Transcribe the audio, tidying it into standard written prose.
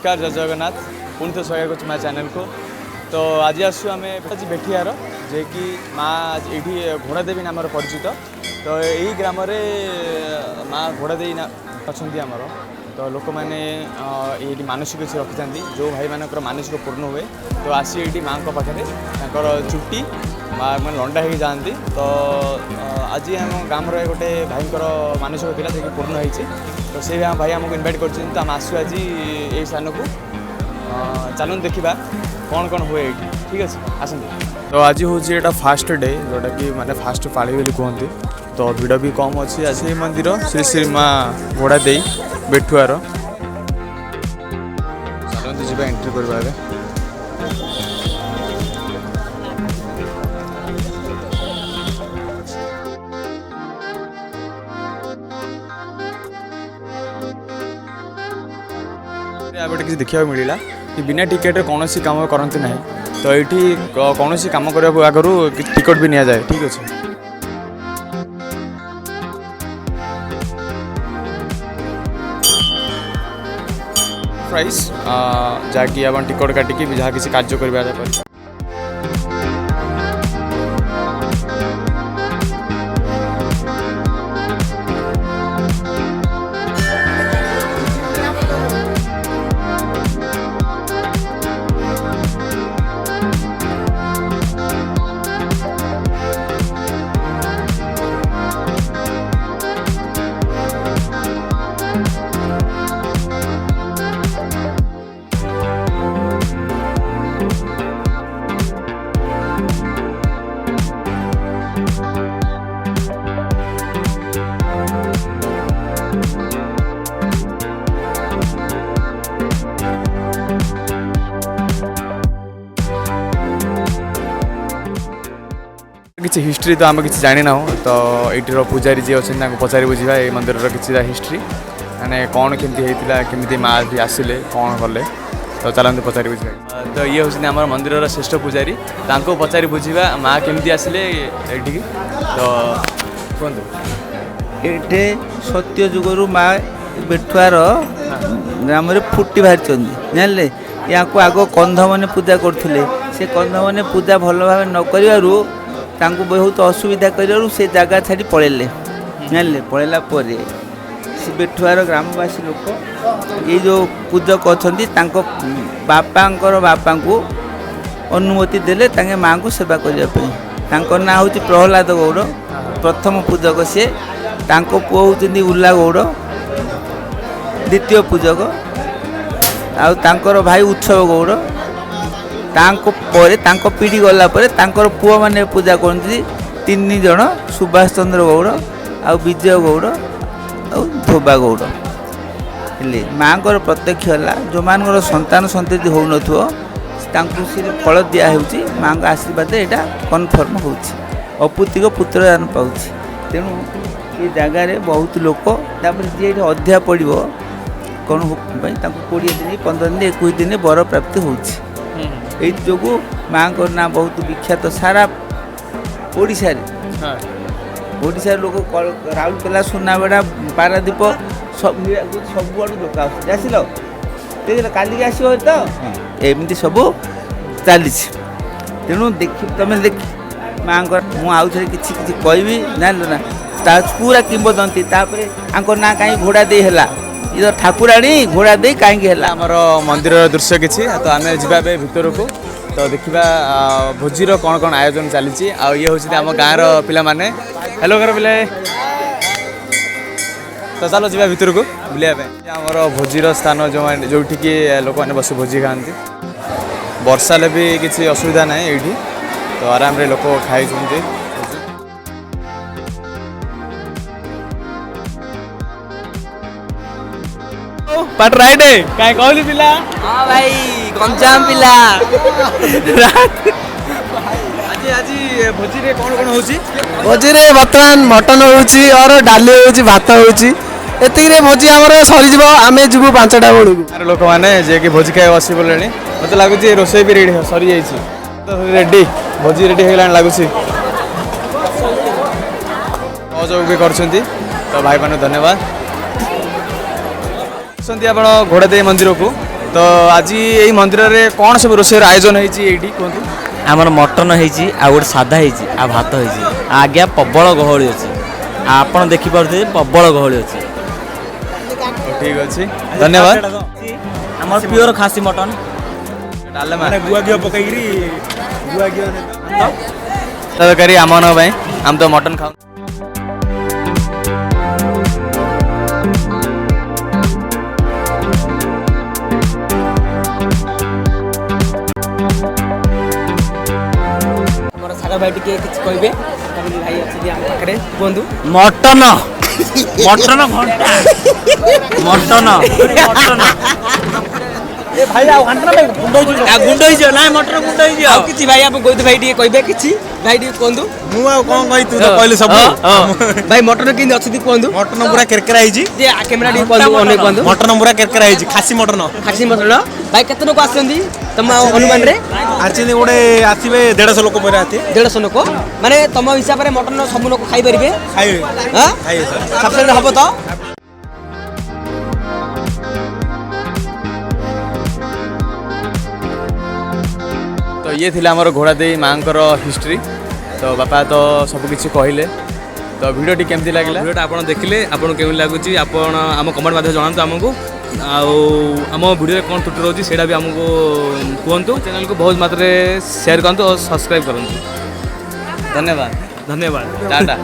नमस्कार जय जगन्नाथ पुणी थे स्वागत करुँ चैनल को। तो आज आसु आम आज बेठियार जे कि माँ ये घोड़ादेवी नाम परिचित। तो यही ग्राम माँ घोड़ादेवी अच्छा आमर तो लोक मैंने ये मानसिक किसी रखी जो भाई मान मानसिक पूर्ण हुए तो आसी ये माँ को पाखे चुट्टी माँ मैंने लंडा हो जाती। तो आज आम ग्राम गोटे भाई मानसिक था जे पूर्ण होती तो से भाई आमको इनभाइट कर आम आसु आज ये स्थान को चलू देखा कौन कौन हुए ये ठीक अच्छे आसते। तो आज हूँ यहाँ फास्ट डे जोटा कि माने फास्ट पाड़ी बोली कहते तो भिड़ भी कम अच्छी आज मंदिर श्री श्री माँ घोड़ादेवी बेठुआर चलते जी एंट्री करवा। गोटे किसी देखा मिलला कि बिना टिकेट कौन कम करती ना तो ये कौन कम करने आगु टिकट भी नि जाए ठीक अच्छे। प्राइस जहाँकि आप टिकट काटिकी जहाँ किसी कार्य कर किसी हिस्ट्री तो आम किसी जानी ना तो ये पूजारी जी अच्छे पचारि बुझा ये मंदिर किसी हिस्ट्री माने कौन केमती होता केमी माँ भी आसिले कौन कले तो चलते पचारि बुझा। तो ये हूँ आम मंदिर श्रेष्ठ पूजारी पचारि बुझा माँ केमती आसिले ये तो कहतु ये सत्य जुगरू माँ बेठुआर ग्राम फुटी बाहर जानले या आग कंध मैंने पूजा करते से कंध मैंने पूजा भल भाव न कर बहुत असुविधा कर से जगह छाड़ी पलैले जानले पलैला से बेठुआर ग्रामवासी लोक ये जो पूजक अच्छा बापांकर बापा को अनुमति देले तांगे माँ को सेवा करने ना हूँ प्रहलाद गौड़ प्रथम पूजक सी पुओ होती उल्ला गौड़ द्वितीय पूजक आर भाई उत्सव गौड़ पीढ़ी गला पुओ मैंने पूजा करती तीन जन सुभाष चंद्र गौड़ आ विजय गौड़ आ धोबा गौड़ हेले माँ को प्रत्यक्ष है जो मान संतान संतति हो न फल दिहूँ माँ का आशीर्वाद यहाँ कन्फर्म हो अपुतिक पुत्र दान पाँच तेणु ये जगार बहुत लोक जी अध्याय पड़ो कौन कोड़े दिन 15 दिन 21 दिन बर प्राप्ति हो जो माँ को ना बहुत विख्यात सारा ओडिशा ओडिशा लोक राउरकेला सुनाबेड़ा पारादीप सब आड़ लोक आसिल काली आस तो एमती सब चली तेणु देख तुम देख माँ मुझे किसी कहबी जान ना पूरा किंवदंती आंकर ना कहीं घोड़ा दे है ये ठाकुराणी घोड़ा दे कहीं आमर मंदिर दृश्य किसी तो आम जा भर को तो देखा भोजीर कौन कौन आयोजन चली ये हूँ आम गाँव पिला माने हेलो घर पिले तो चलो जा भर को बुलाया आमर भोजीर स्थान जो लोक मैंने बस भोजी खाती वर्षा भी किसी असुविधा ना ये तो आराम रे लोक खाई पट राइट है काहे कहली पिला हां भाई गंजाम पिला आज भोजी रे कौन कौन होची भोजी रे बर्तमान मटन होची और डाली होची भात होची एति रे भोजी हमर सरी जीवो आमे जीवो 5टा बेलू अरे लोक माने जे कि भोजी खाए बसी बोलेनी मते लागु जे रोसई भी रेडी सरी जाईची तो रेडी भोजी रेडी हेलान लागु छी सहयोग भी करछंती तो भाई माने धन्यवाद आप घोड़ादेवी मंदिर को तो आज यही मंदिर में कौन सब रोषेर आयोजन होती कहतु आमर मटन होती आ गोटे साधा होती आ भात होती आज्ञा प्रबल गहली अच्छी आपड़ देखिपे प्रबल गहली अच्छी ठीक अच्छे धन्यवाद आम प्योर खासी मटन डालमा गुआ घी पकईकरी गुआ घी तरकारी आम आम तो मटन खाऊ सागर भाई टी कहे भाई अच्छे आम पाखे कहतु मटन मटन घंटा मटन मटन गुंड ना मटन गुंड किसी भाई आप गोविंद भाई टी कहे कि भाई टी कहतु कहले सब भाई मटन केमती अच्छी कहतु मटन पूरा केरकेरा होइछि कैमेरा टी कहतु मटन पूरा केरकेरा होइछि खासी मटन खासी मटन भाई केते लोक आछंती तम अनुमान रे आछि गोटे आथिबे 150 लोक पर आथि 150 लोक माने तम हिसाब रे मटन सब लोक खाई परिबे खाइबे हां खाइबे सर सफिशिएंट हबो तो तो ये थिला हमर घोड़ा देई मांकर हिस्ट्री तो बापा तो सब किछि कहले तो वीडियोटी केमती लागला भिडियोटा आपण देखिले आपण केमि लागुची आपण आम कमेंट माध्यम जणांतु आमको आम भिडियो कौन त्रुटि रोची सेटा भी आमको कहतु चैनल को बहुत मात्रा शेयर करंतु और सब्सक्राइब करंतु धन्यवाद धन्यवाद टाटा